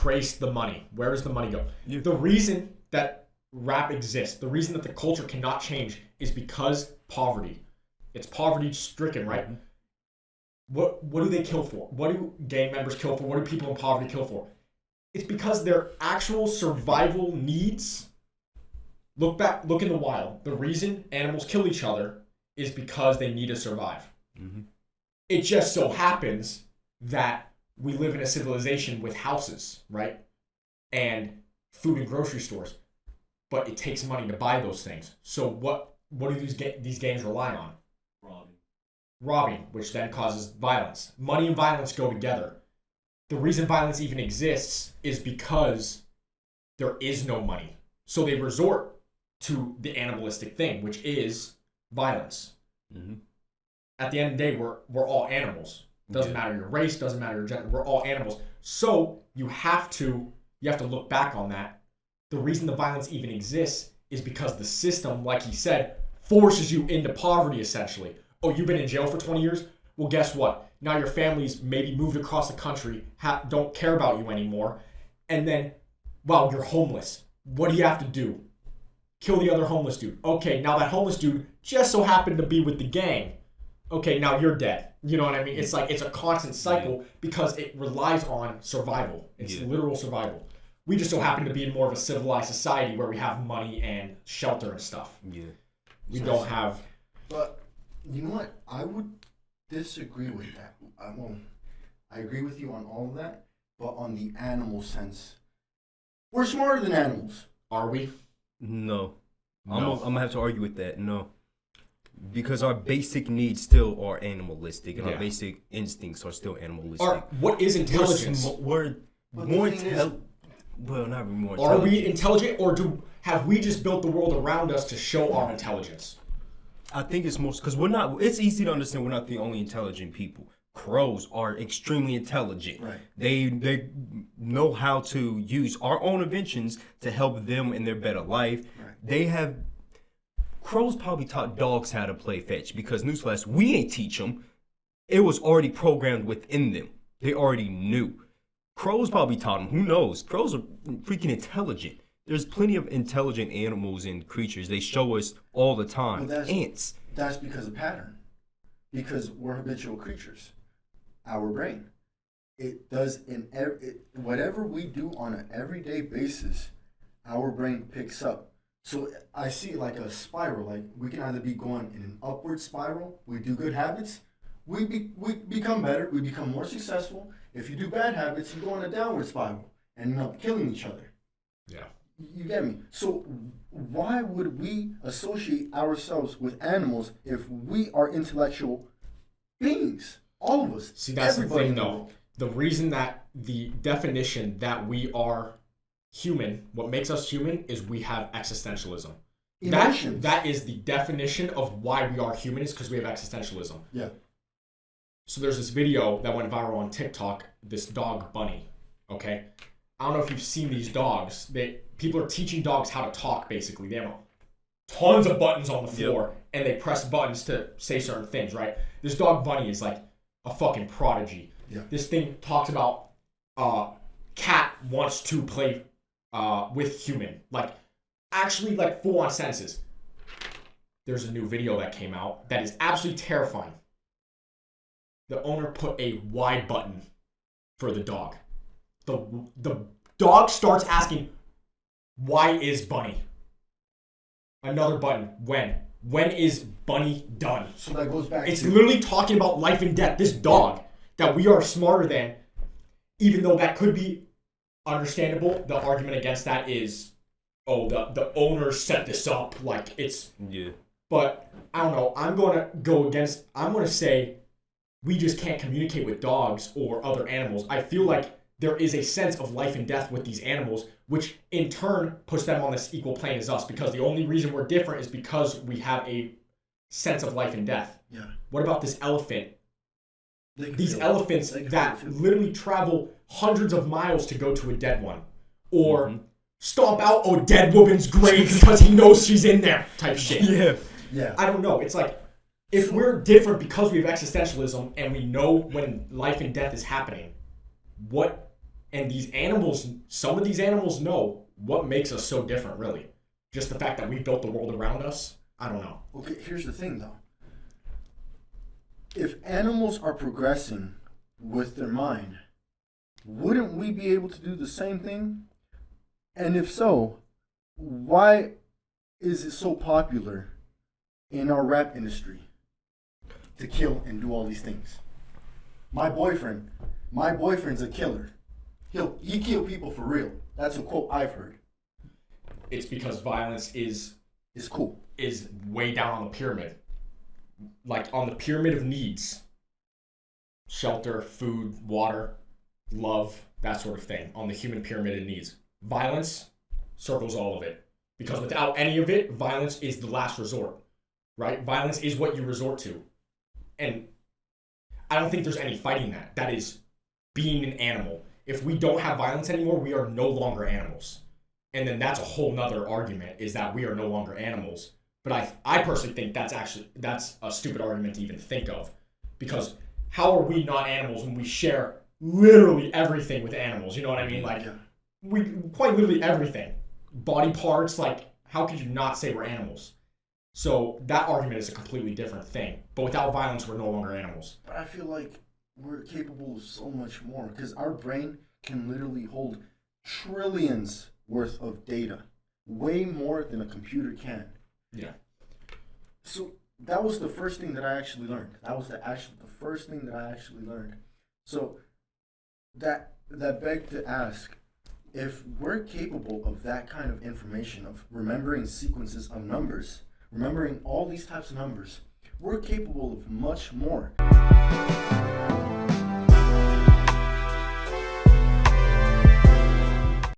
trace the money. Where does the money go? Yeah. The reason that rap exists, the reason that the culture cannot change is because poverty. It's poverty stricken, right? Mm-hmm. What do they kill for? What do gang members kill for? What do people in poverty kill for? It's because their actual survival needs. Look in the wild. The reason animals kill each other is because they need to survive. Mm-hmm. It just so happens that we live in a civilization with houses, right? And food and grocery stores. But it takes money to buy those things. So what do these gangs rely on? Robbing, which then causes violence. Money and violence go together. The reason violence even exists is because there is no money. So they resort to the animalistic thing, which is violence. Mm-hmm. At the end of the day, we're all animals. Doesn't matter your race, doesn't matter your gender. We're all animals. So you have to look back on that. The reason the violence even exists is because the system, like he said, forces you into poverty, essentially. Oh, you've been in jail for 20 years? Well, guess what? Now your family's maybe moved across the country, don't care about you anymore. And then, wow, you're homeless. What do you have to do? Kill the other homeless dude. Okay, now that homeless dude just so happened to be with the gang. Okay, now you're dead. You know what I mean? It's like it's a constant cycle because it relies on survival. It's literal survival. We just so happen to be in more of a civilized society where we have money and shelter and stuff. Yeah. We don't have... But... You know what? I would disagree with that. I agree with you on all of that, but on the animal sense, we're smarter than animals. Are we? No. I'm gonna have to argue with that. No, because our basic needs still are animalistic, and our basic instincts are still animalistic. What is intelligence? We're more intelligent. Well, not even more. Are we intelligent, or have we just built the world around us to show our intelligence? I think it's most because we're not. It's easy to understand we're not the only intelligent people. Crows are extremely intelligent. Right. They know how to use our own inventions to help them in their better life. Right. Crows probably taught dogs how to play fetch because newsflash, we ain't teach them. It was already programmed within them. They already knew. Crows probably taught them. Who knows? Crows are freaking intelligent. There's plenty of intelligent animals and creatures. They show us all the time. Well, ants. That's because of pattern. Because we're habitual creatures. Our brain. It does whatever we do on an everyday basis, our brain picks up. So I see it like a spiral. Like we can either be going in an upward spiral. We do good habits. We become better. We become more successful. If you do bad habits, you go on a downward spiral and end up killing each other. Yeah. You get me? So why would we associate ourselves with animals if we are intellectual beings? All of us. See, that's the thing, though. The reason that the definition that we are human, what makes us human, is we have existentialism. Emotions. That is the definition of why we are human, is because we have existentialism. Yeah. So there's this video that went viral on TikTok, this dog bunny, okay? I don't know if you've seen these dogs. People are teaching dogs how to talk, basically. They have tons of buttons on the floor, and they press buttons to say certain things, right? This dog bunny is like a fucking prodigy. Yeah. This thing talks about cat wants to play with human. Like, actually, like, full-on sentences. There's a new video that came out that is absolutely terrifying. The owner put a Y button for the dog. The dog starts asking, why is Bunny? Another button, when? When is Bunny done? So that goes back It's literally talking about life and death. This dog that we are smarter than, even though that could be understandable, the argument against that is, oh, the owner set this up. Like, it's... Yeah. But, I don't know. I'm going to say we just can't communicate with dogs or other animals. I feel like there is a sense of life and death with these animals, which in turn puts them on this equal plane as us, because the only reason we're different is because we have a sense of life and death. Yeah. What about this elephant? These elephants that literally travel hundreds of miles to go to a dead one. Or stomp out a dead woman's grave because he knows she's in there type shit. Yeah. I don't know. It's like, if we're different because we have existentialism and we know when life and death is happening, what And these animals, some of these animals know what makes us so different, really. Just the fact that we built the world around us, I don't know. Okay, here's the thing though. If animals are progressing with their mind, wouldn't we be able to do the same thing? And if so, why is it so popular in our rap industry to kill and do all these things? My boyfriend's a killer. He kill people for real. That's a quote I've heard. It's because violence is cool. Is way down on the pyramid. Like on the pyramid of needs. Shelter, food, water, love, that sort of thing. On the human pyramid of needs. Violence circles all of it. Because without any of it, violence is the last resort. Right? Violence is what you resort to. And I don't think there's any fighting that. That is being an animal. If we don't have violence anymore, we are no longer animals. And then that's a whole nother argument, is that we are no longer animals. But I personally think that's a stupid argument to even think of. Because how are we not animals when we share literally everything with animals? You know what I mean? Like, we quite literally everything. Body parts, like, how could you not say we're animals? So that argument is a completely different thing. But without violence, we're no longer animals. But I feel like we're capable of so much more, because our brain can literally hold trillions worth of data, way more than a computer can. Yeah. So that was the first thing that I actually learned. That was the first thing that I actually learned. So that begged to ask, if we're capable of that kind of information, of remembering sequences of numbers, remembering all these types of numbers, we're capable of much more.